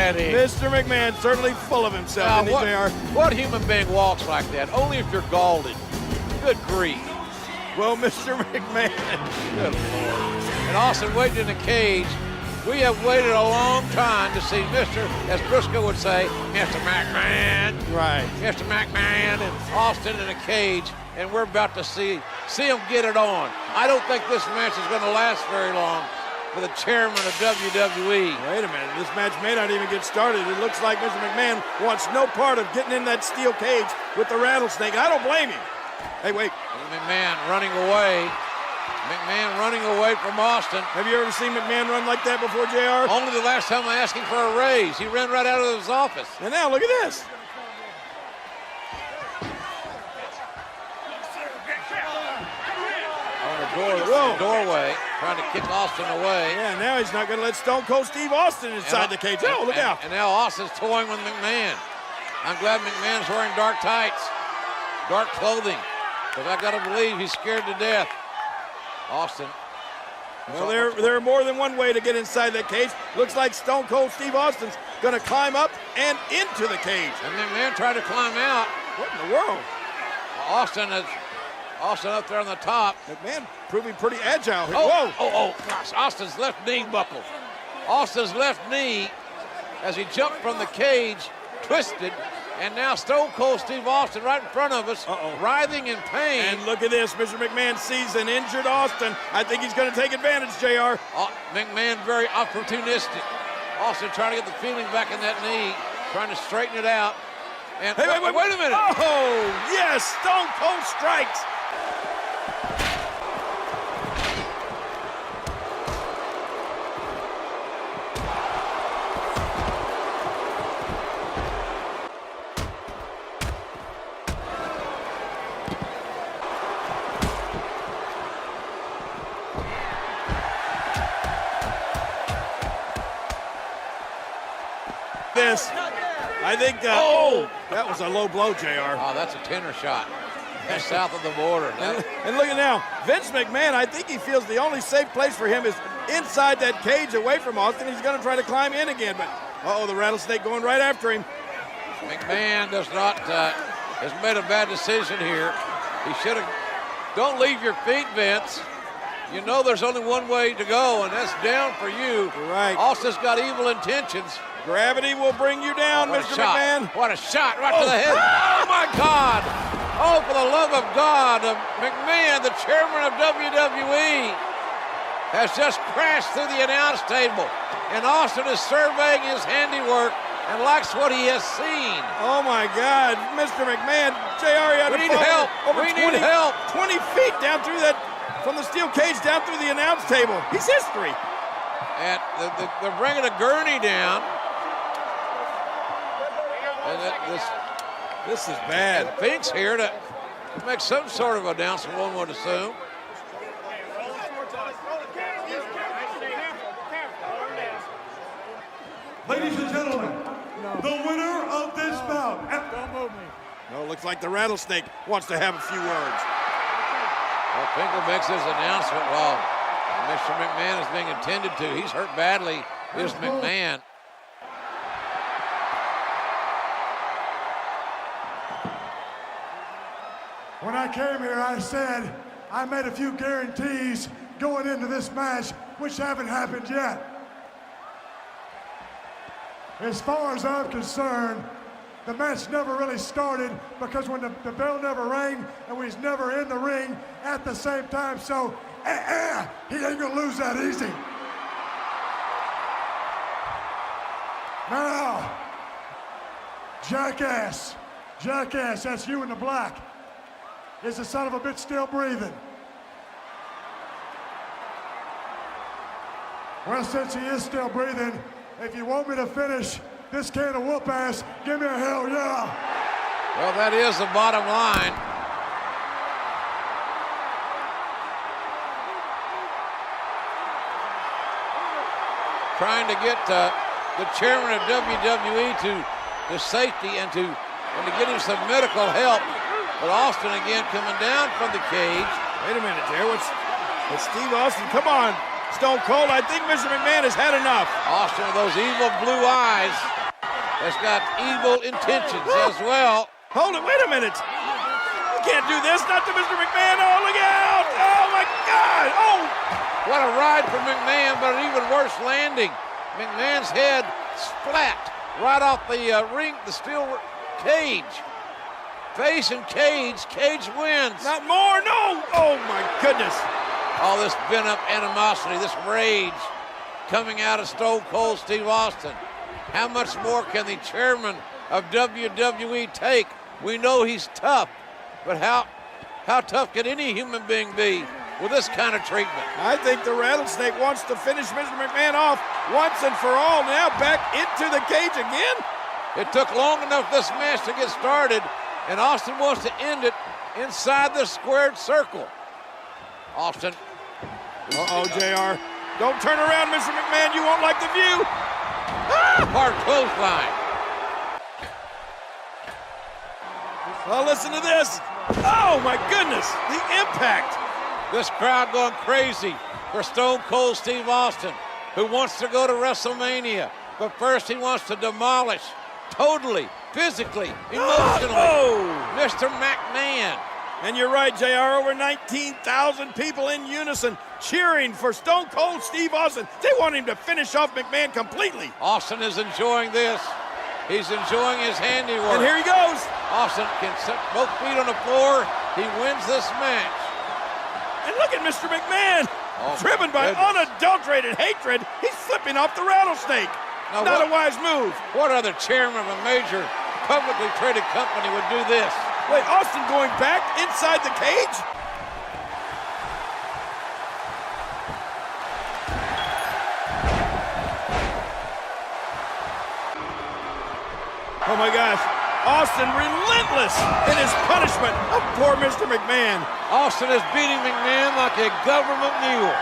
at him. Mr. McMahon certainly full of himself, isn't he, JR? What human being walks like that? Only if you're galled. Good grief. Well, Mr. McMahon. Good Lord. And Austin waiting in the cage. We have waited a long time to see Mr., as Briscoe would say, Mr. McMahon. Right. Mr. McMahon and Austin in a cage, and we're about to see him get it on. I don't think this match is going to last very long for the chairman of WWE. Wait a minute, this match may not even get started. It looks like Mr. McMahon wants no part of getting in that steel cage with the rattlesnake. I don't blame him. Hey, wait. McMahon running away. McMahon running away from Austin. Have you ever seen McMahon run like that before, JR? Only the last time I asked him for a raise. He ran right out of his office. And now, look at this. On the doorway, trying to kick Austin away. Yeah, now he's not going to let Stone Cold Steve Austin inside the cage. Oh, look out. And now Austin's toying with McMahon. I'm glad McMahon's wearing dark tights, dark clothing, because I got to believe he's scared to death. Austin. Well, there are more than one way to get inside that cage. Looks like Stone Cold Steve Austin's going to climb up and into the cage. And McMahon tried to climb out. What in the world? Austin up there on the top. McMahon proving pretty agile here. Oh, gosh, Austin's left knee buckled. Austin's left knee, as he jumped from the cage, twisted. And now Stone Cold Steve Austin right in front of us, writhing in pain. And look at this, Mr. McMahon sees an injured Austin. I think he's going to take advantage, JR. McMahon very opportunistic. Austin trying to get the feeling back in that knee, trying to straighten it out. And hey, wait a minute. Oh, yes, Stone Cold strikes. This, I think, that was a low blow, JR. Oh, that's a tenor shot. That's south of the border. And look at now, Vince McMahon, I think he feels the only safe place for him is inside that cage away from Austin. He's going to try to climb in again, but the rattlesnake going right after him. McMahon has made a bad decision here. He should have, don't leave your feet, Vince. You know there's only one way to go, and that's down for you. You're right. Austin's got evil intentions. Gravity will bring you down, Mr. McMahon. What a shot right to the head. Oh, my God. Oh, for the love of God. McMahon, the chairman of WWE, has just crashed through the announce table. And Austin is surveying his handiwork and likes what he has seen. Oh, my God. Mr. McMahon, JR, we need help. We need help. 20 feet down through that, from the steel cage down through the announce table. He's history. And they're bringing a gurney down. And this is bad. And Fink's here to make some sort of announcement, one would assume. Ladies and gentlemen, the winner of this bout. No, looks like the rattlesnake wants to have a few words. Well, Finkel makes his announcement while Mr. McMahon is being attended to. He's hurt badly, is McMahon. When I came here, I said I made a few guarantees going into this match, which haven't happened yet. As far as I'm concerned, the match never really started because when the bell never rang and we was never in the ring at the same time, so he ain't gonna lose that easy. Now, jackass, that's you in the black. Is the son of a bitch still breathing? Well, since he is still breathing, if you want me to finish this can of whoop ass, give me a hell yeah. Well, that is the bottom line. Trying to get the chairman of WWE to safety and to get him some medical help. But Austin again coming down from the cage. Wait a minute, Jerry. What's Steve Austin? Come on. Stone Cold, I think Mr. McMahon has had enough. Austin, with those evil blue eyes, has got evil intentions as well. Hold it, wait a minute. You can't do this, not to Mr. McMahon. Oh, look out! Oh, my God! Oh! What a ride for McMahon, but an even worse landing. McMahon's head splat right off the ring, the steel cage. Face and cage. Cage wins. Not more, no! Oh, my goodness. All this pent-up animosity, this rage coming out of Stone Cold Steve Austin. How much more can the chairman of WWE take? We know he's tough, but how tough can any human being be with this kind of treatment? I think the Rattlesnake wants to finish Mr. McMahon off once and for all. Now back into the cage again. It took long enough this match to get started, and Austin wants to end it inside the squared circle. Austin. Uh-oh, JR. Don't turn around, Mr. McMahon. You won't like the view. Ah! Hard clothesline. Well, listen to this. Oh, my goodness. The impact. This crowd going crazy for Stone Cold Steve Austin, who wants to go to WrestleMania. But first he wants to demolish totally, physically, emotionally, Mr. McMahon. And you're right, JR, over 19,000 people in unison cheering for Stone Cold Steve Austin. They want him to finish off McMahon completely. Austin is enjoying this. He's enjoying his handiwork. And here he goes. Austin can set both feet on the floor. He wins this match. And look at Mr. McMahon. Oh, driven by goodness. unadulterated hatred, he's flipping off the Rattlesnake. Now, not a wise move. What other chairman of a major publicly traded company would do this? Wait, Austin going back inside the cage? Oh my gosh. Austin relentless in his punishment of poor Mr. McMahon. Austin is beating McMahon like a government mule.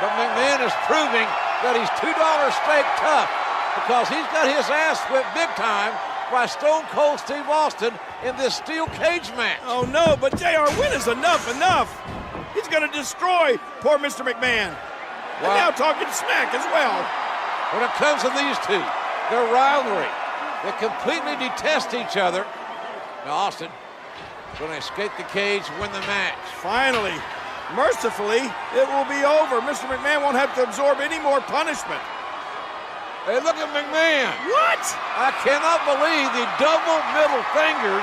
But McMahon is proving that he's $2 steak tough because he's got his ass whipped big time by Stone Cold Steve Austin in this steel cage match. Oh no, but JR, when is enough? He's gonna destroy poor Mr. McMahon. And now talking smack as well. When it comes to these two, their rivalry, they completely detest each other. Now Austin going to escape the cage, win the match. Finally, mercifully, it will be over. Mr. McMahon won't have to absorb any more punishment. Hey, look at McMahon. What? I cannot believe the double middle fingers,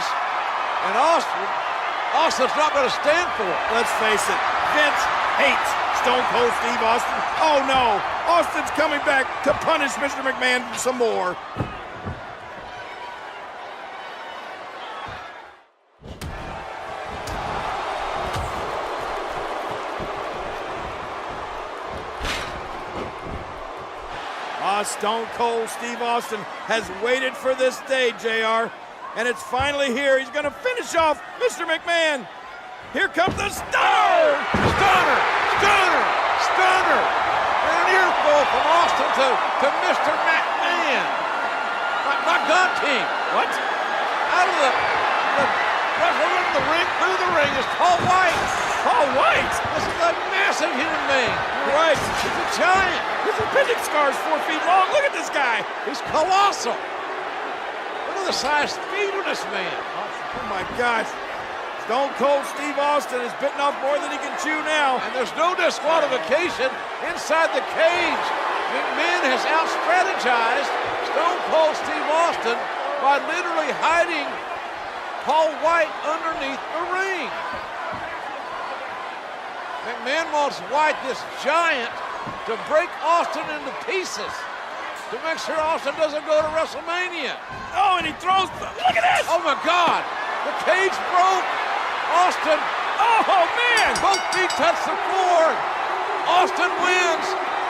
and Austin's not going to stand for it. Let's face it, Vince hates Stone Cold Steve Austin. Oh no, Austin's coming back to punish Mr. McMahon some more. Stone Cold Steve Austin has waited for this day, JR, and it's finally here. He's going to finish off Mr. McMahon. Here comes the stunner! Stunner! And an earful from Austin to Mr. McMahon. My gun team. What? Out of the ring, through the ring is Paul White. Paul White? This is a massive human being. Right. He's a giant. His appendix scar is 4 feet long. Look at this guy. He's colossal. Look at the size feet of this man. Oh my gosh. Stone Cold Steve Austin has bitten off more than he can chew now. And there's no disqualification inside the cage. McMahon has out-strategized Stone Cold Steve Austin by literally hiding Paul White underneath the ring. McMahon wants White, this giant, to break Austin into pieces to make sure Austin doesn't go to WrestleMania. Oh, and he throws, look at this! Oh my God, the cage broke. Austin, oh man! Both feet touch the floor. Austin wins.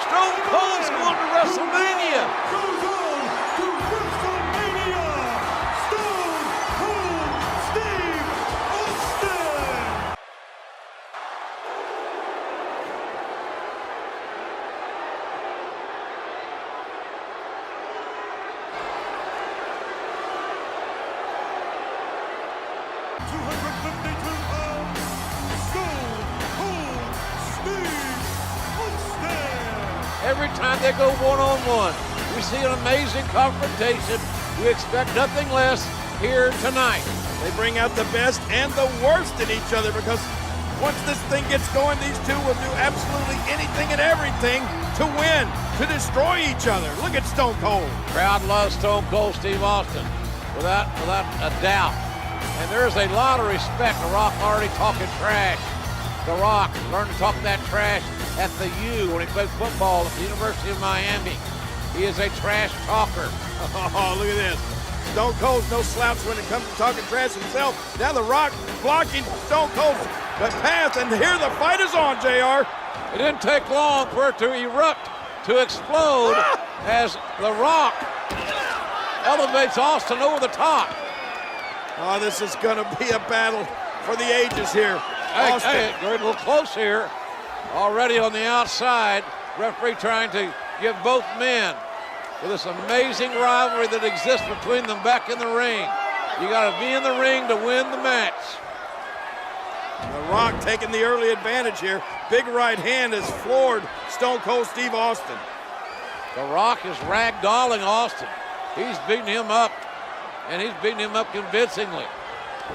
Stone Cold's going to WrestleMania. Goes on to WrestleMania. Stone Cold Steve Austin. Stone Cold Steve Austin. every time they go one-on-one. We see an amazing confrontation. We expect nothing less here tonight. They bring out the best and the worst in each other because once this thing gets going, these two will do absolutely anything and everything to win, to destroy each other. Look at Stone Cold. Crowd loves Stone Cold Steve Austin, without a doubt. And there's a lot of respect. The Rock already talking trash. The Rock learned to talk that trash at the U when he played football at the University of Miami. He is a trash talker. Oh, look at this. Stone Cold's no slouch when it comes to talking trash himself. Now The Rock blocking Stone Cold's path, and here the fight is on, JR. It didn't take long for it to erupt, to explode, as The Rock elevates Austin over the top. Oh, this is going to be a battle for the ages here. Austin. Hey, we're a little close here. Already on the outside, referee trying to give both men with this amazing rivalry that exists between them back in the ring. You got to be in the ring to win the match. The Rock taking the early advantage here. Big right hand has floored Stone Cold Steve Austin. The Rock is ragdolling Austin. He's beating him up, and he's beating him up convincingly.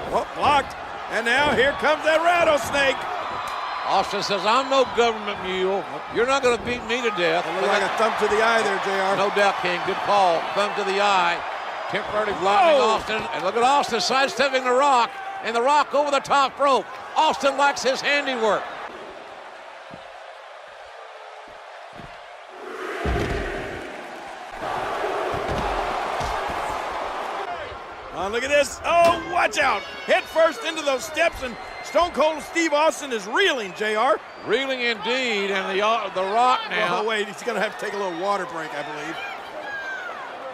Oh, blocked. And now here comes that rattlesnake. Austin says, I'm no government mule. You're not going to beat me to death. It looked like a thumb to the eye there, JR. No doubt, King. Good call. Thumb to the eye. Temporarily blocking Austin. And look at Austin sidestepping The Rock. And The Rock over the top rope. Austin likes his handiwork. Oh, look at this. Oh, watch out. Head first into those steps, and Stone Cold Steve Austin is reeling, JR. Reeling indeed, and the Rock now. Oh, wait, he's going to have to take a little water break, I believe.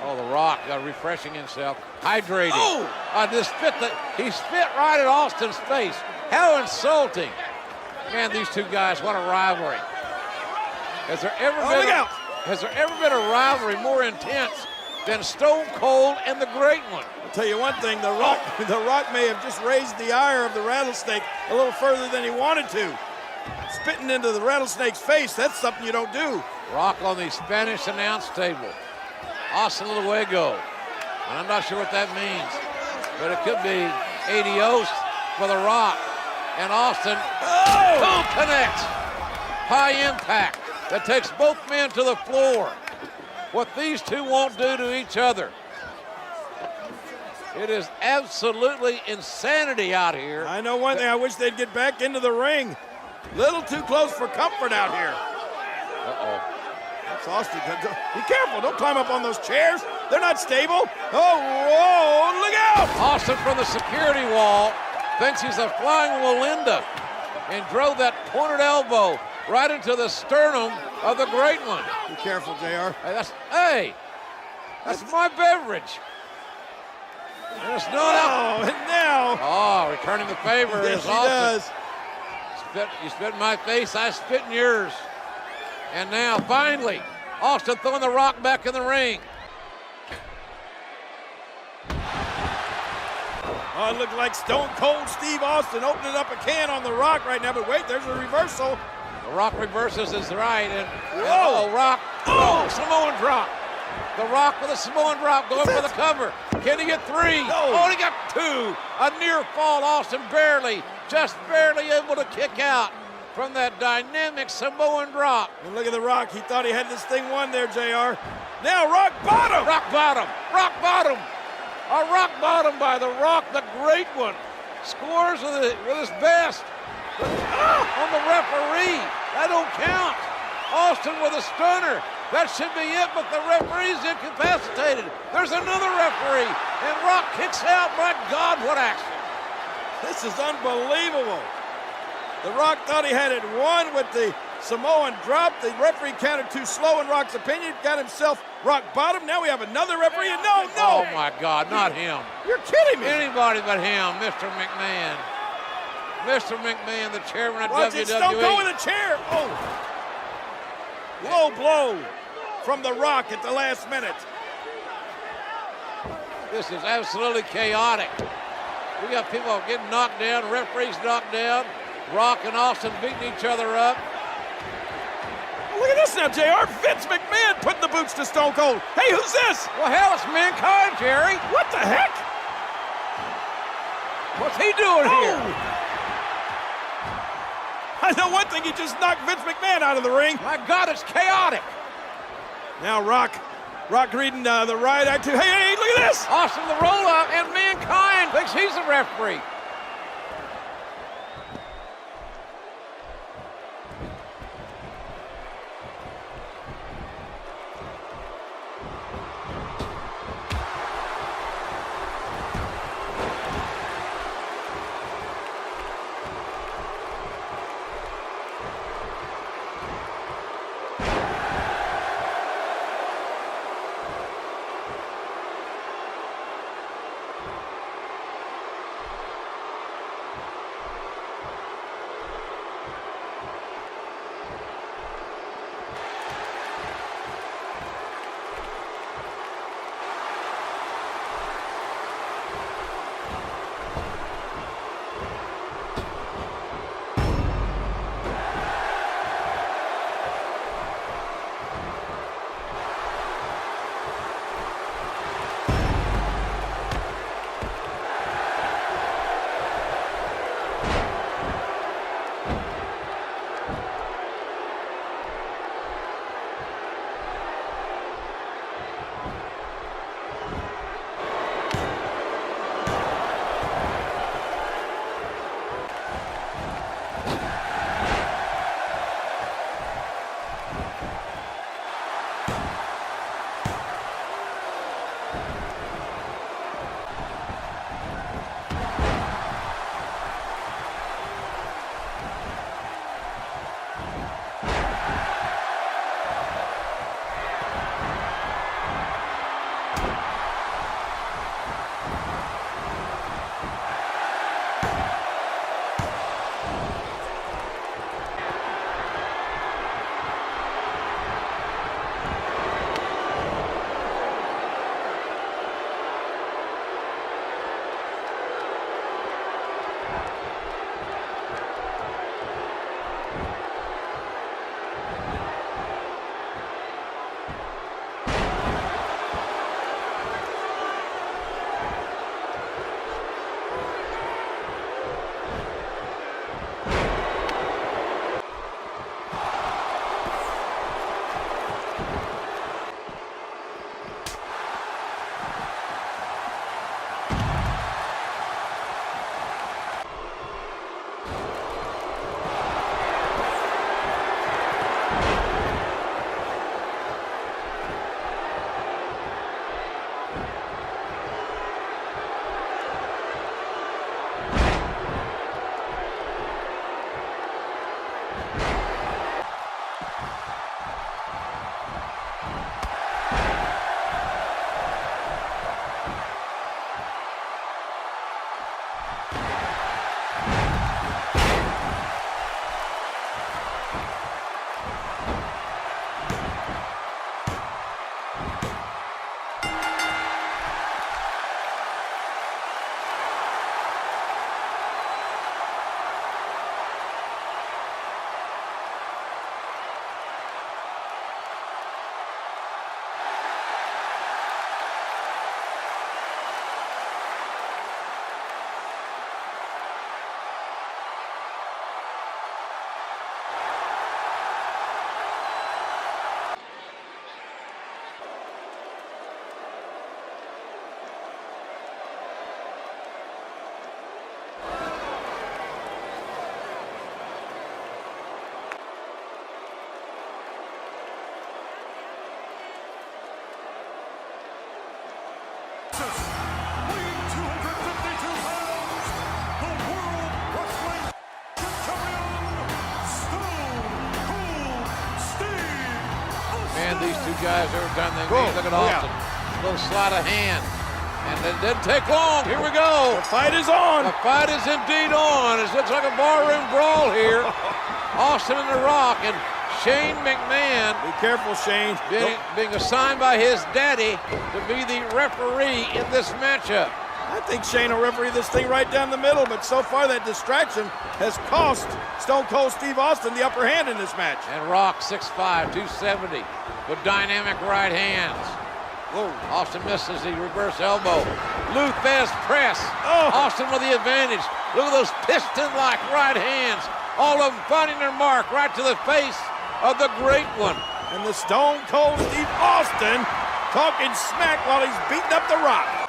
Oh, The Rock refreshing himself, hydrating. Oh! He spit right at Austin's face. How insulting. Man, these two guys, what a rivalry. Has there ever been a rivalry more intense than Stone Cold and the Great One? I'll tell you one thing, The Rock may have just raised the ire of the rattlesnake a little further than he wanted to. Spitting into the rattlesnake's face, that's something you don't do. Rock on the Spanish announce table. Hasta luego. And I'm not sure what that means, but it could be adios for The Rock. And Austin connects. High impact that takes both men to the floor. What these two won't do to each other. It is absolutely insanity out here. I know one thing, I wish they'd get back into the ring. Little too close for comfort out here. Uh-oh. That's Austin. Be careful, don't climb up on those chairs. They're not stable. Oh, whoa, look out! Austin from the security wall thinks he's a flying Walinda and drove that pointed elbow right into the sternum of the Great One. Be careful, JR. That's my beverage. And it's not out. Oh, and now. Oh, returning the favor Yes, is he Austin. does. You spit in my face, I spit in yours. And now, finally, Austin throwing The Rock back in the ring. Oh, it looked like Stone Cold Steve Austin opening up a can on The Rock right now, but wait, there's a reversal. The Rock reverses his right, and Rock. Samoan drop. The Rock with a Samoan drop going for the cover. Can he get three? No. Oh, he got two. A near fall. Austin just barely able to kick out from that dynamic Samoan drop. And look at The Rock. He thought he had this thing won there, JR. Now rock bottom. Rock bottom. Rock bottom. A rock bottom by The Rock, the Great One. Scores with his best. On the referee. That don't count. Austin with a stunner. That should be it, but the referee's incapacitated. There's another referee, and Rock kicks out. My God, what action. This is unbelievable. The Rock thought he had it won with the Samoan drop. The referee counted too slow in Rock's opinion. Got himself rock bottom. Now we have another referee, and no. Oh, my God, not him. You're kidding me. Anybody but him, Mr. McMahon. Mr. McMahon, the chairman of WWE. Don't go in the chair. Oh. Low blow from The Rock at the last minute. This is absolutely chaotic. We got people getting knocked down, referees knocked down, Rock and Austin beating each other up. look at this now, JR. Vince McMahon putting the boots to Stone Cold. Hey, who's this? Well, hell, it's Mankind, Jerry. What the heck? What's he doing here? I know one thing, he just knocked Vince McMahon out of the ring. My God, it's chaotic. Now Rock reading the riot act. Hey, look at this. Austin the roll-up, and Mankind thinks he's the referee. These two guys, every time they meet, look at Austin. Little sleight of hand. And it didn't take long. Here we go. The fight is on. The fight is indeed on. It looks like a barroom brawl here. Austin and The Rock and Shane McMahon. Be careful, Shane. Being assigned by his daddy to be the referee in this matchup. I think Shane will referee this thing right down the middle, but so far that distraction has cost Stone Cold Steve Austin the upper hand in this match. And Rock, 6'5", 270, with dynamic right hands. Whoa. Austin misses the reverse elbow. Lou Thesz press. Oh. Austin with the advantage. Look at those piston-like right hands. All of them finding their mark right to the face of the great one. And the Stone Cold Steve Austin talking smack while he's beating up the Rock.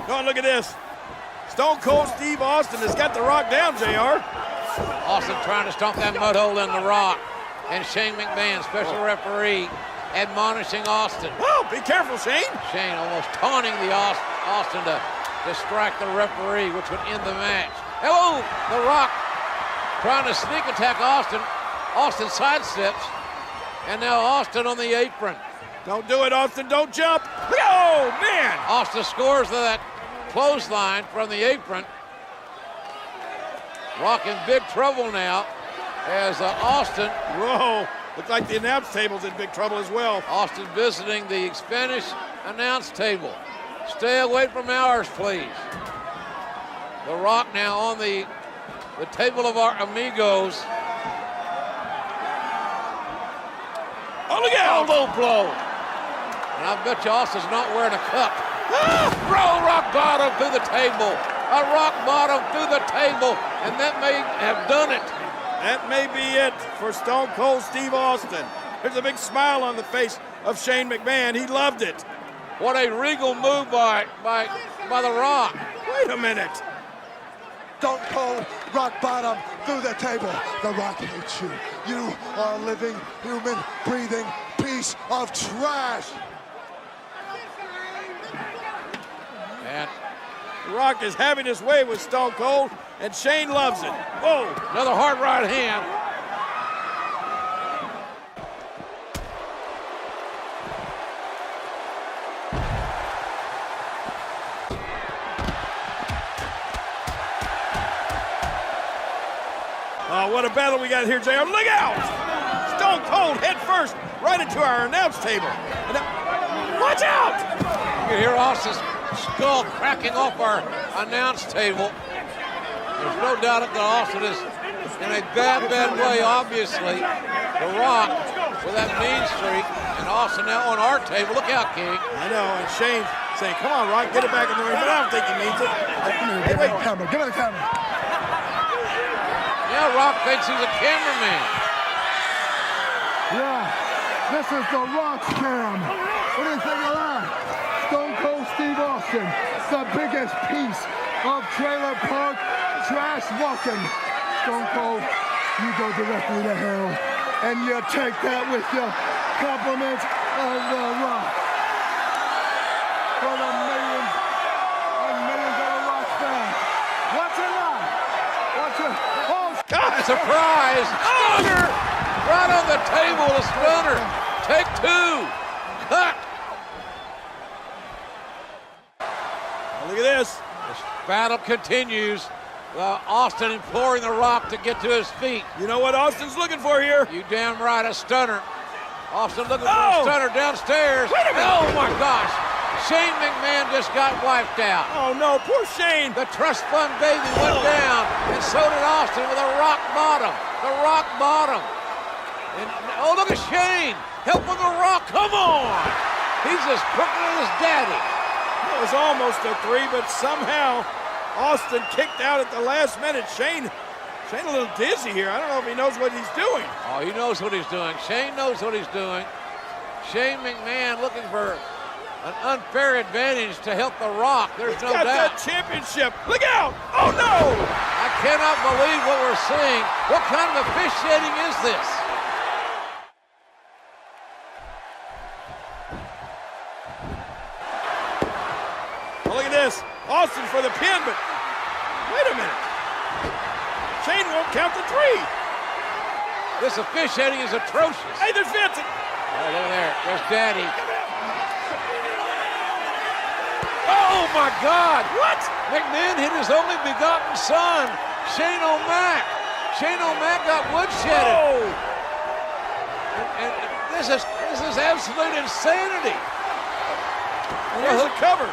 Oh, look at this. Stone Cold Steve Austin has got the Rock down, JR. Austin trying to stomp that mud hole in the Rock. And Shane McMahon, special referee, admonishing Austin. Oh, be careful, Shane. Shane almost taunting the Austin to distract the referee, which would end the match. Oh, the Rock trying to sneak attack Austin. Austin sidesteps. And now Austin on the apron. Don't do it, Austin. Don't jump. Oh, man. Austin scores that clothesline from the apron. Rock in big trouble now as Austin. Whoa, looks like the announce table's in big trouble as well. Austin visiting the Spanish announce table. Stay away from ours, please. The Rock now on the table of our amigos. Oh, look out. Elbow blow. And I bet you Austin's not wearing a cup. Roll rock bottom through the table. A rock bottom through the table. And that may have done it. That may be it for Stone Cold Steve Austin. There's a big smile on the face of Shane McMahon. He loved it. What a regal move by the Rock. Wait a minute. Stone Cold rock bottom through the table. The Rock hates you. You are a living, human, breathing piece of trash. And The Rock is having his way with Stone Cold, and Shane loves it. Whoa. another hard right hand. Oh, what a battle we got here, JR. Look out! Stone Cold head first right into our announce table. And now, watch out! You can hear Austin's skull cracking off our announce table. There's no doubt that Austin is in a bad way, obviously. The Rock with that mean streak, and Austin now on our table. Look out, King. I know, and Shane saying, come on, Rock, get it back in the ring, but I don't think he needs it. Give me the camera. Give me the camera. Yeah, Rock thinks he's a cameraman. Yeah, this is the Rock scam. What do you think of that? Stone Cold Steve Austin, the biggest piece of trailer park trash walking. Stone Cold, you go directly to hell, and you take that with your compliments of the Rock. For the millions and millions of the Rock fans. Watch it live. Watch it. Oh, Surprise! Stunner! Right on the table, a stunner. Take two. Cut. Look at this. This battle continues. Austin imploring the Rock to get to his feet. You know what Austin's looking for here? You damn right, a stunner. Austin looking for a stunner downstairs. Wait a minute. Oh my gosh. Shane McMahon just got wiped out. Oh no, poor Shane. The trust fund baby went down, and so did Austin with a rock bottom. The rock bottom. And oh, look at Shane helping the Rock. Come on. He's as crooked as his daddy. It was almost a three, but somehow Austin kicked out at the last minute. Shane a little dizzy here. I don't know if he knows what he's doing. Oh, he knows what he's doing. Shane knows what he's doing. Shane McMahon looking for an unfair advantage to help the Rock. There's no Got doubt. that championship. Look out! Oh no! I cannot believe what we're seeing. What kind of officiating is this? Oh, look at this. Austin for the pin, but wait a minute. Shane won't count the three. This officiating is atrocious. Hey, there's Vincent. Oh, look there. There's Daddy. Oh, my God. What? McMahon hit his only begotten son, Shane O'Mac. Shane O'Mac got woodshedded. Oh, This is absolute insanity. Here's the cover.